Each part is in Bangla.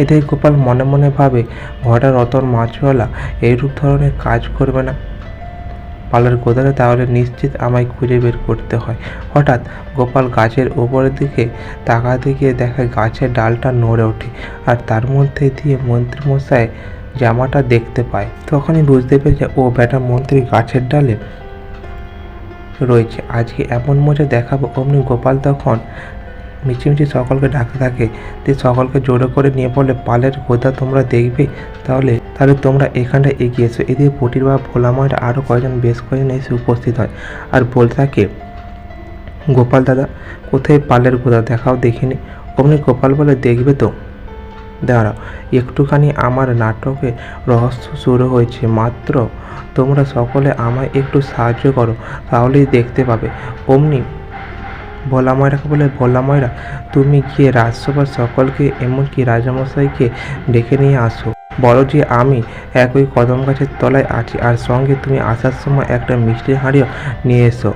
এতে গোপাল মনে মনে ভাবে, ঘটা রতন মাছওয়ালা এইরূপ ধরনের কাজ করবে না। পালের গোদারে তাহলে নিশ্চিত আমায় খুঁজে বের করতে হয়। হঠাৎ গোপাল গাছের উপরের দিকে তাকাতে গিয়ে দেখে গাছের ডালটা নড়ে ওঠে, আর তার মধ্যে দিয়ে মন্ত্রীমশাই জামাটা দেখতে পায়। তখনই বুঝতে পেরেছে, ও বেটা মন্ত্রী গাছের ডালে রয়েছে, আজকে এমন মজা দেখাবো। অমনি গোপাল তখন মিছিমিছি সকলকে ডাকতে থাকে। সকলকে জোরে করে নিয়ে বলে, পালের গোদা তোমরা দেখবে, তাহলে তোমরা এখানটায় এগিয়ে এসো। এদিকে পুটির বাবা ভোলা ময়রা আরও বেশ কয়েকজন এসে উপস্থিত হয় আর বলতে থাকে, গোপাল দাদা কোথায় পালের গোদা, দেখাও দেখিনি। অমনি গোপাল বলে, দেখবে তো, দাঁড়াও একটুখানি, আমার নাটকে রহস্য শুরু হয়েছে মাত্র, তোমরা সকলে আমায় একটু সাহায্য করো, তাহলেই দেখতে পাবে। অমনি ভোলা ময়রাকে বলে, ভোলা ময়রা তুমি গিয়ে রাজসভার সকলকে এমনকি রাজামশাইকে ডেকে নিয়ে আসো, বলো যে আমি ওই কদম গাছের তলায় আছি, আর সঙ্গে তুমি আসার সময় একটা মিষ্টির হাঁড়িও নিয়ে এসো।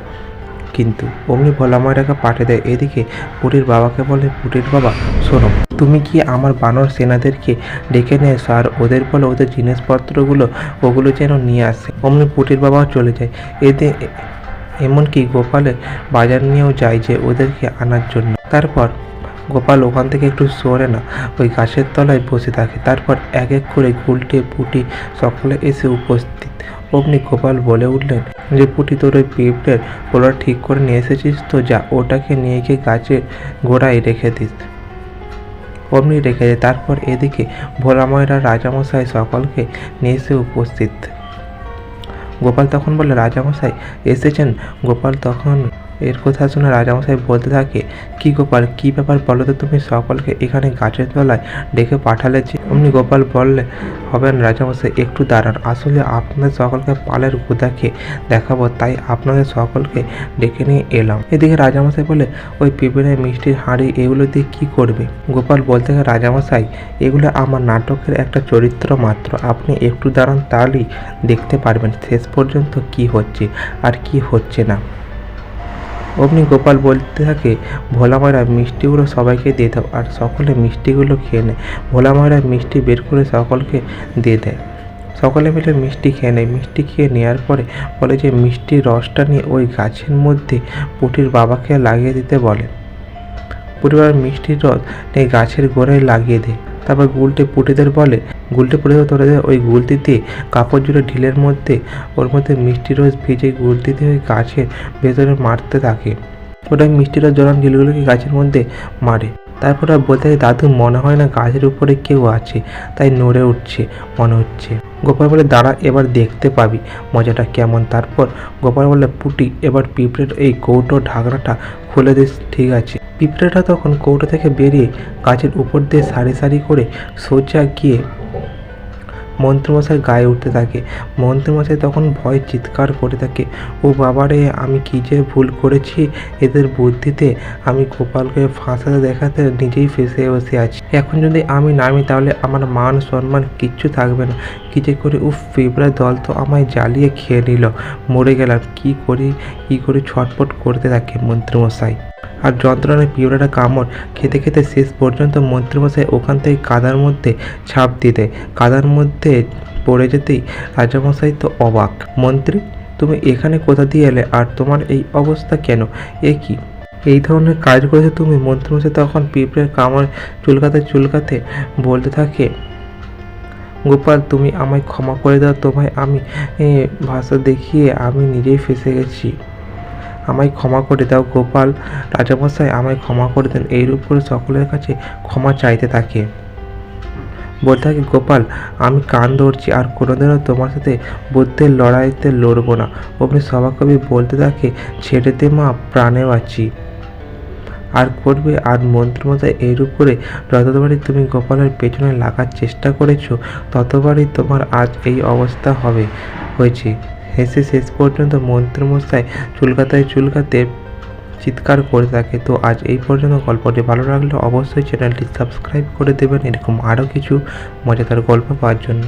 কিন্তু অমনি ভোলা ময়রাকে পাঠিয়ে দেয়। এদিকে পুটির বাবাকে বলে, পুটির বাবা শোনো, তুমি কি আমার বানর সেনাদেরকে ডেকে নিয়ে এসো, আর ওদের বলো ওদের জিনিসপত্রগুলো ওগুলো যেন নিয়ে আসে। অমনি পুটির বাবাও চলে যায়। এমনকি গোপালের বাজার নিয়েও যায় যে ওদেরকে আনার জন্য। তারপর গোপাল ওখান থেকে একটু সরে না ওই গাছের তলায় বসে থাকে। তারপর এক এক করে গুলটে পুটি সকলে এসে উপস্থিত। অমনি গোপাল বলে উঠলেন যে, পুটি তোর ওই পিঁপড়ের পোলা ঠিক করে নিয়ে এসেছিস তো, যা ওটাকে নিয়ে গিয়ে গাছের গোড়ায় রেখে দিস। অমনি রেখে যায়। তারপর এদিকে ভোলা ময়রা রাজামশাই সকলকে নিয়ে এসে উপস্থিত। গোপাল তখন বলে, রাজামশাই এসেছেন। গোপাল তখন এর কথা শুনে রাজামশাই বলতে থাকে, কি গোপাল, কি ব্যাপার বলো তো, তুমি সকলকে এখানে গাছের তলায় ডেকে পাঠালে যে? অমনি গোপাল বললে, হবে না রাজামশাই, একটু দাঁড়ান, আসলে আপনাদের সকলকে পালের গোদাকে দেখাবো, তাই আপনাদের সকলকে ডেকে নিয়ে এলাম। এদিকে রাজামশাই বলে, ওই পিঁপড়ে মিষ্টির হাঁড়ি এগুলো দিয়ে কি করবে? গোপাল বলতে থাকে, রাজামশাই এগুলো আমার নাটকের একটা চরিত্র মাত্র, আপনি একটু দাঁড়ান, তাহলেই দেখতে পারবেন শেষ পর্যন্ত কি হচ্ছে আর কি হচ্ছে না। অমনি গোপাল বলতে থাকে, ভোলা ময়রা মিষ্টিগুলো সবাইকে দিয়ে দাও, আর সকলে মিষ্টিগুলো খেয়ে নেয়। ভোলা ময়রা মিষ্টি বের করে সকলকে দিয়ে দেয়। সকলে মিলে মিষ্টি খেয়ে নেয়। মিষ্টি খেয়ে নেওয়ার পরে বলে যে, মিষ্টির রসটা নিয়ে ওই গাছের মধ্যে পুটির বাবাকে লাগিয়ে দিতে বলে। পুটির বাবা মিষ্টির রস নিয়ে গাছের গোড়ায় লাগিয়ে দেয়। তারপর গুলটে পুটিদের বলে, গুলটে পুটিদের তোরা ওই গুলতি দিয়ে কাপড় জুড়ে ঢিলের মধ্যে ওর মধ্যে মিষ্টি রস ভিজে গুলতি দিয়ে ওই গাছের ভেতরে মারতে থাকে। ওটা মিষ্টি রস জড়ান ঢিলগুলোকে গাছের মধ্যে মারে। তারপর বলতে থাকে, দাদু মনে হয় না গাছের উপরে কেউ আছে, তাই নড়ে উঠছে মনে হচ্ছে। গোপাল বলে, দাঁড়া, এবার দেখতে পাবি মজাটা কেমন। তারপর গোপাল বলে, পুটি এবার পিঁপড়ের এই কৌটো ঢাকনাটা খুলে দিস। ঠিক আছে। পিঁপড়েটা তখন কৌটো থেকে বেরিয়ে গাছের উপর দিয়ে সারি সারি করে সোজা গিয়ে মন্ত্রীমশাই গায়ে উঠতে থাকে। মন্ত্রীমশাই তখন ভয় চিৎকার করে থাকে, ও বাবারে, আমি কী যে ভুল করেছি, এদের বুদ্ধিতে আমি গোপালকে ফাঁসাতে দেখাতে নিজেই ফেঁসে বসে আছি। এখন যদি আমি নামি তাহলে আমার মান সম্মান কিচ্ছু থাকবে না। কী যে করি, উফ, পিঁপড়ার দল তো আমায় জ্বালিয়ে খেয়ে নিল, মরে গেলাম, কী করি ছটফট করতে থাকে মন্ত্রীমশাই। আর যন্ত্রণায় পিঁপড়াটা কামড় খেতে খেতে শেষ পর্যন্ত মন্ত্রীমশাই ওখান থেকে কাদার মধ্যে ঝাঁপ দিয়ে দেয়। কাদার মধ্যে পড়ে যেতেই রাজামশাই তো অবাক। মন্ত্রী, তুমি এখানে কোথা দিয়ে এলে, আর তোমার এই অবস্থা কেন? এ কি এই ধরনের কাজ করেছো তুমি? মন্ত্রীমশাই তখন পিঁপড়ের কামড় চুলকাতে বলতে থাকে, গোপাল তুমি আমায় ক্ষমা করে দাও, তোমায় আমি ভাষা দেখিয়ে আমি নিজেই ফেঁসে গেছি, আমায় ক্ষমা করে দাও গোপাল, রাজামশাই আমায় ক্ষমা করে দেন। এইরূপ করে সকলের কাছে ক্ষমা চাইতে থাকে। বলতে থাকে, গোপাল আমি কান ধরছি, আর কোনোদিনও তোমার সাথে বুদ্ধের লড়াইতে লড়বো না। অমনি সভাকবি বলতে থাকে, ছেড়ে দে মা, প্রাণে বাঁচি আর করবে। আর মন্ত্রীমশাই এইরূপ করে যতবারই তুমি গোপালের পেছনে লাগার চেষ্টা করেছো, ততবারই তোমার আজ এই অবস্থা হয়েছে। হেসে শেষ পর্যন্ত মন্ত্রীমশাই চুলকাতে চিৎকার করে থাকে। তো আজ এই পর্যন্ত। গল্পটি ভালো লাগলে অবশ্যই চ্যানেলটি সাবস্ক্রাইব করে দেবেন এরকম আরও কিছু মজাদার গল্প পাওয়ার জন্য।